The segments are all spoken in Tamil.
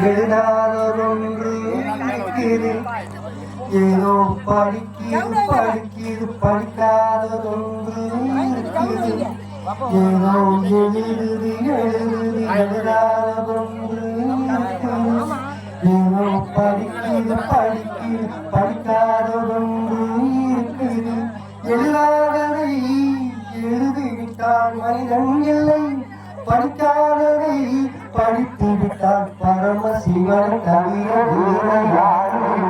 எழுதாததொன்று இருக்குது. ஏதோ படிக்கிறது படிக்காததொன்று இருக்குது. ஏதோ எழுதாததொன்று இருக்குது. ஏதோ படிக்காததொன்று இருக்குது. எழுதாததை எழுதிவிட்டால் மனிதன் இல்லை. படிக்காததை படித்து விட்டால் பரமசிவன் தவிர வேறு யாரும்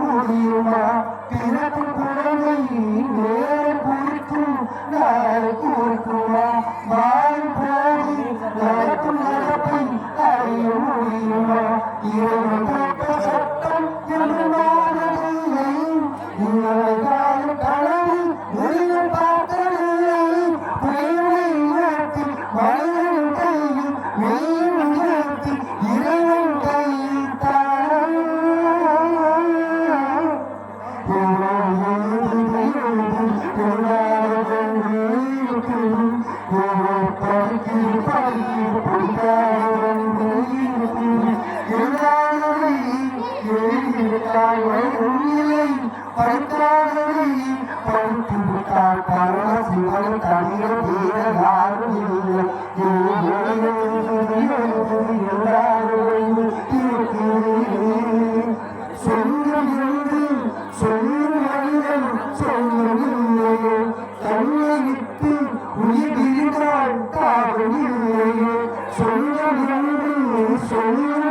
முடியுமா? பிறப்பு குழந்தை நேர குறிக்கும் நாள் குறிக்குமா? வாய் போது நடக்கும் நடப்பை அறிய முடியுமா? இரவு கேட்ட சட்டம் என்றானதில்லை. இவர்கள் கனவு வெளியில் பார்த்ததில்லை. புயலை உயர்த்தி மனிதன் கையில் மெய்யும் உயர்த்தி இறைவன் கையில் படித்துவிட்டால் பரமசிவன் தவிர வேறு யாரும் இல்லை. சொல்லும் மனிதன் சொல்லவில்லையே. தன்னை விட்டு உயிர் பிரிந்தால் தாகவில்லையே. சொல்லும்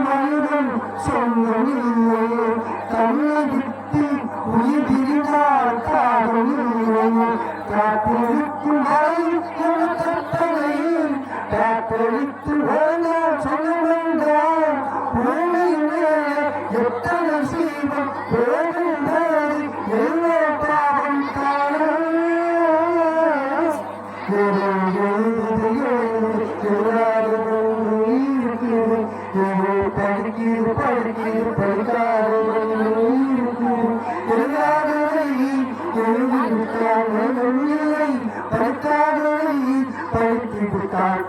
மனிதன் சொல்லவில்லையே. தன்னை விட்டு உயிர் பிரிந்தால் தாகவில்லையே. காத்திருக்கும் வரை கட்டளையில் காத்தளித்து வேண்டாம் சொல்ல வேண்டாம். பூமியிலே எத்தனை சீவம் வேண்டுகிறது எல்லா பாவம்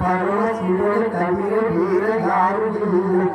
பரமசிவன் தவிர வேறு யாரும் இல்லை.